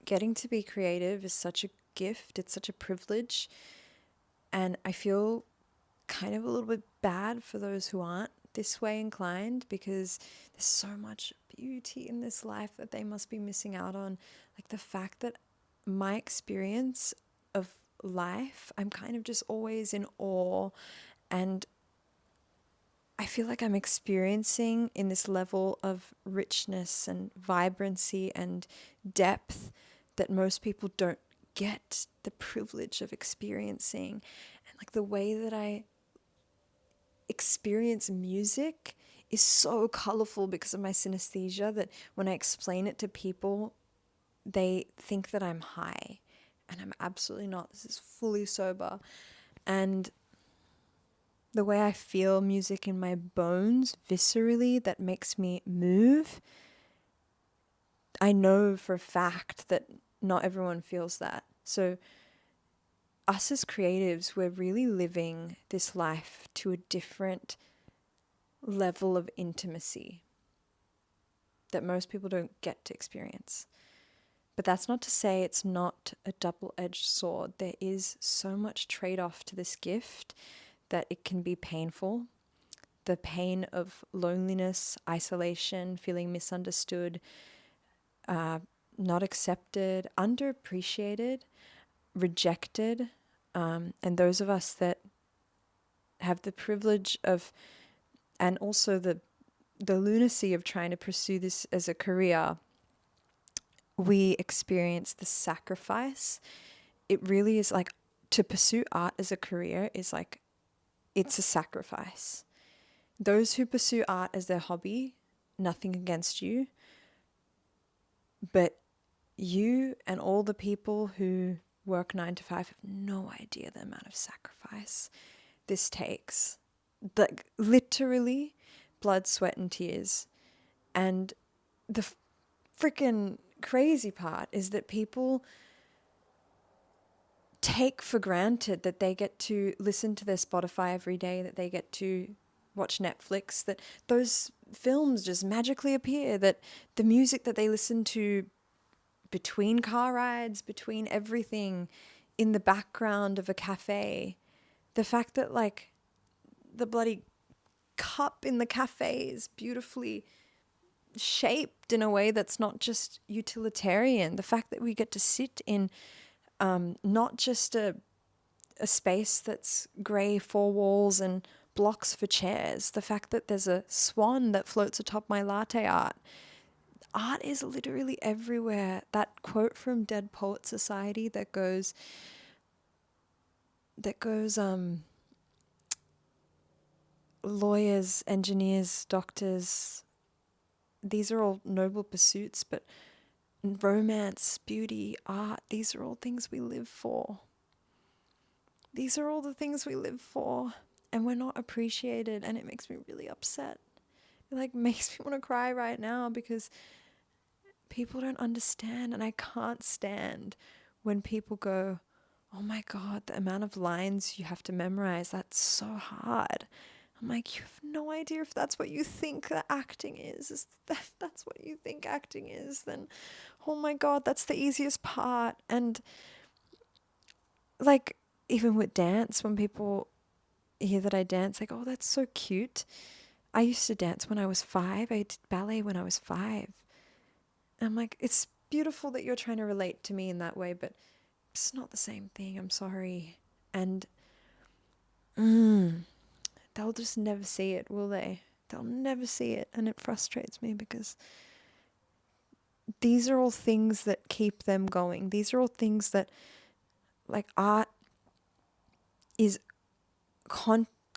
getting to be creative is such a gift, it's such a privilege. And I feel kind of a little bit bad for those who aren't this way inclined, because there's so much beauty in this life that they must be missing out on. Like the fact that my experience of life, I'm kind of just always in awe, and I feel like I'm experiencing in this level of richness and vibrancy and depth that most people don't get the privilege of experiencing. And like the way that I experience music is so colorful because of my synesthesia that when I explain it to people, they think that I'm high, and I'm absolutely not. This is fully sober. And the way I feel music in my bones viscerally that makes me move, I know for a fact that not everyone feels that. So us as creatives, we're really living this life to a different level of intimacy that most people don't get to experience. But that's not to say it's not a double-edged sword. There is so much trade-off to this gift that it can be painful. The pain of loneliness, isolation, feeling misunderstood, not accepted, underappreciated, rejected. And those of us that have the privilege of, and also the lunacy of trying to pursue this as a career, we experience the sacrifice. It really is like, to pursue art as a career is like, it's a sacrifice. Those who pursue art as their hobby, nothing against you, but you and all the people who work 9 to 5 have no idea the amount of sacrifice this takes. Like literally blood, sweat, and tears. And the freaking crazy part is that people take for granted that they get to listen to their Spotify every day, that they get to watch Netflix, that those films just magically appear, that the music that they listen to between car rides, between everything, in the background of a cafe, the fact that like the bloody cup in the cafe is beautifully shaped in a way that's not just utilitarian, the fact that we get to sit in not just a space that's grey, four walls and blocks for chairs, the fact that there's a swan that floats atop my latte art. Art is literally everywhere. That quote from Dead Poet Society that goes, lawyers, engineers, doctors, these are all noble pursuits, but romance, beauty, art, these are all things we live for. These are all the things we live for, and we're not appreciated, and it makes me really upset. It like makes me want to cry right now because people don't understand, and I can't stand when people go, oh my God, the amount of lines you have to memorize, that's so hard. I'm like, you have no idea if that's what you think that acting is that's what you think acting is, then oh my God, that's the easiest part. And like, even with dance, when people hear that I dance, like, oh, that's so cute. I used to dance when I was 5. I did ballet when I was 5. And I'm like, it's beautiful that you're trying to relate to me in that way, but it's not the same thing. I'm sorry. And they'll just never see it, will they? They'll never see it. And it frustrates me because these are all things that keep them going. These are all things that, like, art is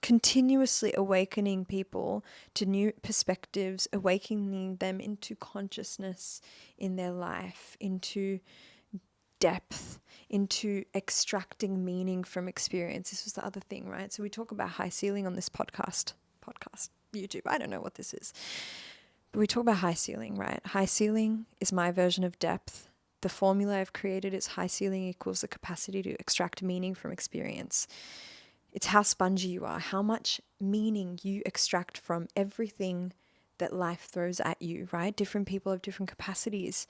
continuously awakening people to new perspectives, awakening them into consciousness in their life, into depth, into extracting meaning from experience. This was the other thing, right? So we talk about high ceiling on this podcast, YouTube. I don't know what this is. But we talk about high ceiling, right? High ceiling is my version of depth. The formula I've created is high ceiling equals the capacity to extract meaning from experience. It's how spongy you are, how much meaning you extract from everything that life throws at you, right? Different people have different capacities.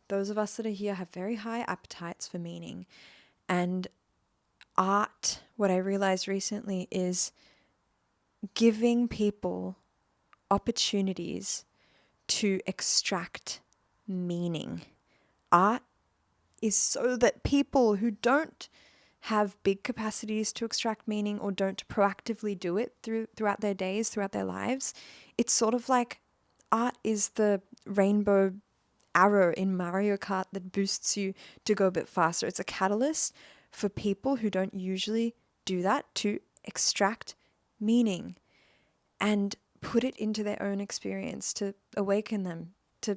those of us that are here have very high appetites for meaning. And art, what I realized recently, is giving people opportunities to extract meaning. Art is so that people who don't have big capacities to extract meaning or don't proactively do it throughout their days, throughout their lives, it's sort of like art is the rainbow arrow in Mario Kart that boosts you to go a bit faster. It's a catalyst for people who don't usually do that to extract meaning and put it into their own experience, to awaken them, to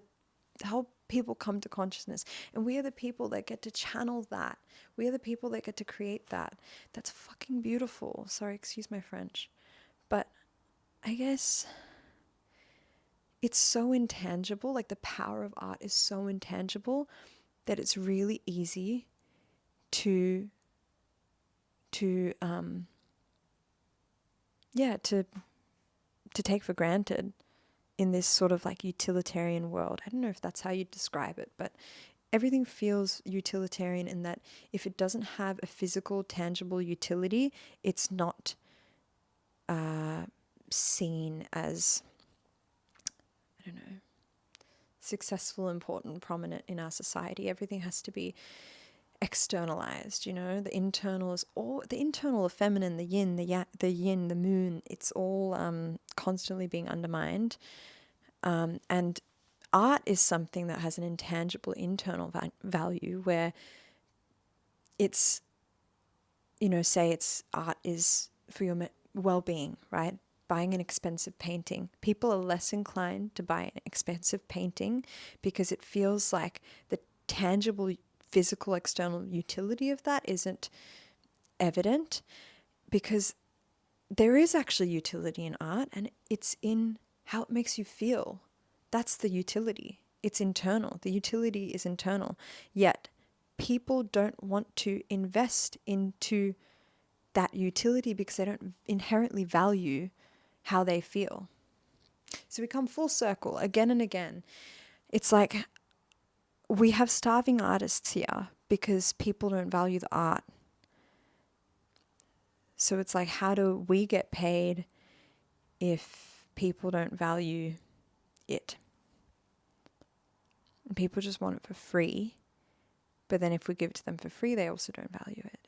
help people come to consciousness. And we are the people that get to channel that. We are the people that get to create that. That's fucking beautiful. Sorry, excuse my French. But I guess it's so intangible. Like, the power of art is so intangible that it's really easy to take for granted in this sort of like utilitarian world. I don't know if that's how you describe it, but everything feels utilitarian in that if it doesn't have a physical, tangible utility, it's not seen as, I don't know, successful, important, prominent in our society. Everything has to be externalized, you know. The internal is all, the internal of feminine, the yin, the moon, it's all constantly being undermined. And art is something that has an intangible internal value, where it's, you know, say it's art is for your well-being, right? Buying an expensive painting. People are less inclined to buy an expensive painting because it feels like the tangible, physical, external utility of that isn't evident, because there is actually utility in art, and it's in how it makes you feel. That's the utility. It's internal. The utility is internal. Yet people don't want to invest into that utility because they don't inherently value how they feel. So we come full circle again and again. It's like we have starving artists here because people don't value the art. So it's like, how do we get paid if people don't value it? And people just want it for free. But then if we give it to them for free, they also don't value it.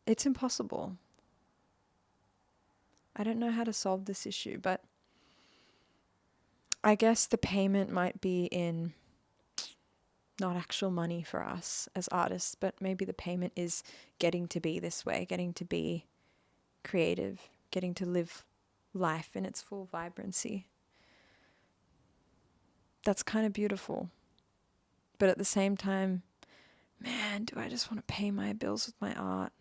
It's impossible. I don't know how to solve this issue, but I guess the payment might be in not actual money for us as artists, but maybe the payment is getting to be this way, getting to be creative, getting to live life in its full vibrancy. That's kind of beautiful. But at the same time, man, do I just want to pay my bills with my art?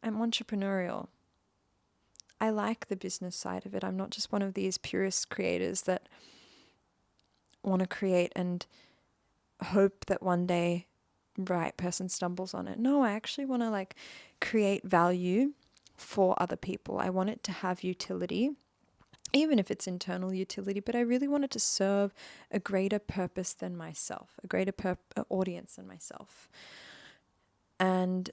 I'm entrepreneurial. I like the business side of it. I'm not just one of these purist creators that want to create and hope that one day the right person stumbles on it. No, I actually want to like create value for other people. I want it to have utility, even if it's internal utility, but I really want it to serve a greater purpose than myself, a greater audience than myself. And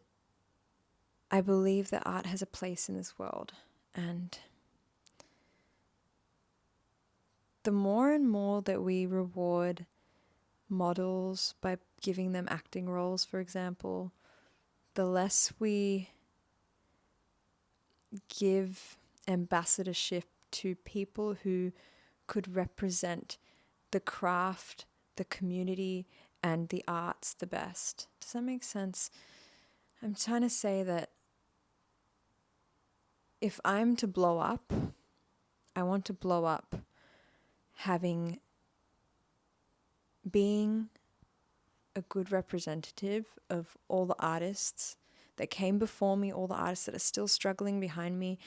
I believe that art has a place in this world. And the more and more that we reward models by giving them acting roles, for example, the less we give ambassadorship to people who could represent the craft, the community, and the arts the best. Does that make sense? I'm trying to say that if I'm to blow up, I want to blow up being a good representative of all the artists that came before me, all the artists that are still struggling behind me.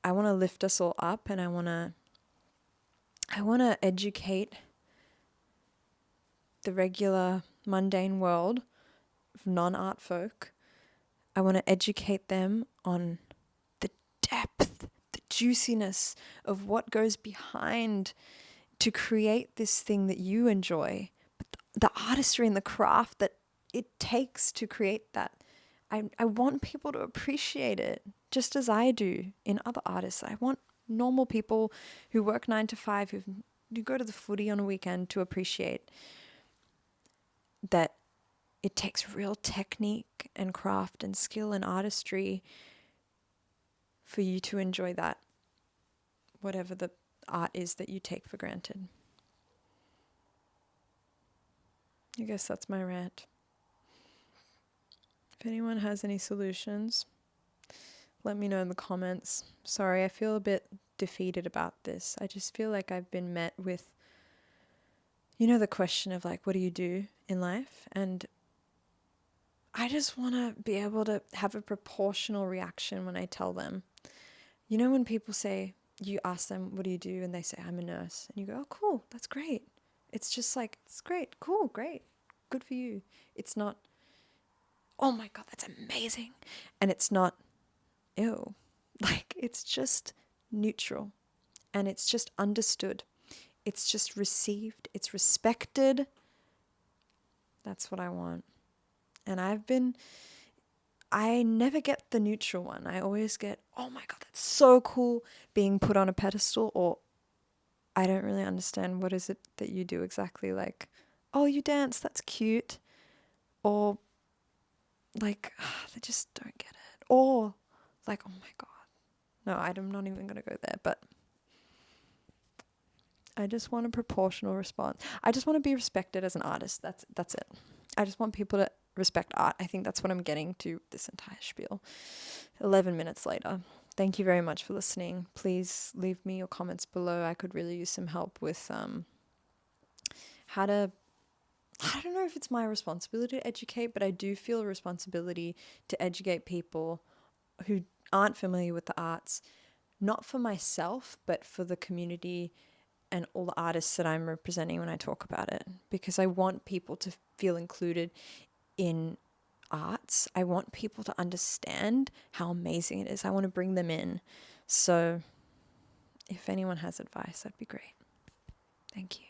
I want to lift us all up, and I want to educate the regular mundane world of non-art folk. I want to educate them on the depth, the juiciness of what goes behind to create this thing that you enjoy, but the artistry and the craft that it takes to create that. I want people to appreciate it just as I do in other artists. I want normal people who work 9 to 5, who go to the footy on a weekend, to appreciate that it takes real technique and craft and skill and artistry for you to enjoy that, whatever the art is that you take for granted. I guess that's my rant. If anyone has any solutions, let me know in the comments. Sorry, I feel a bit defeated about this. I just feel like I've been met with, the question of like, what do you do in life? And I just want to be able to have a proportional reaction when I tell them. When people say, you ask them, what do you do? And they say, I'm a nurse. And you go, oh, cool, that's great. It's just like, it's great, cool, great, good for you. It's not, oh my God, that's amazing. And it's not, ew. Like, it's just neutral. And it's just understood. It's just received. It's respected. That's what I want. And I never get the neutral one. I always get, oh my God, that's so cool, being put on a pedestal, or I don't really understand, what is it that you do exactly? Like, oh, you dance, that's cute. Or like, they just don't get it. Or like, oh my God. No, I'm not even going to go there, but I just want a proportional response. I just want to be respected as an artist. That's it. I just want people to respect art. I think that's what I'm getting to this entire spiel. 11 minutes later. Thank you very much for listening. Please leave me your comments below. I could really use some help with how to, I don't know if it's my responsibility to educate, but I do feel a responsibility to educate people who aren't familiar with the arts, not for myself, but for the community and all the artists that I'm representing when I talk about it, because I want people to feel included in arts. I want people to understand how amazing it is. I want to bring them in. So if anyone has advice, that'd be great. Thank you.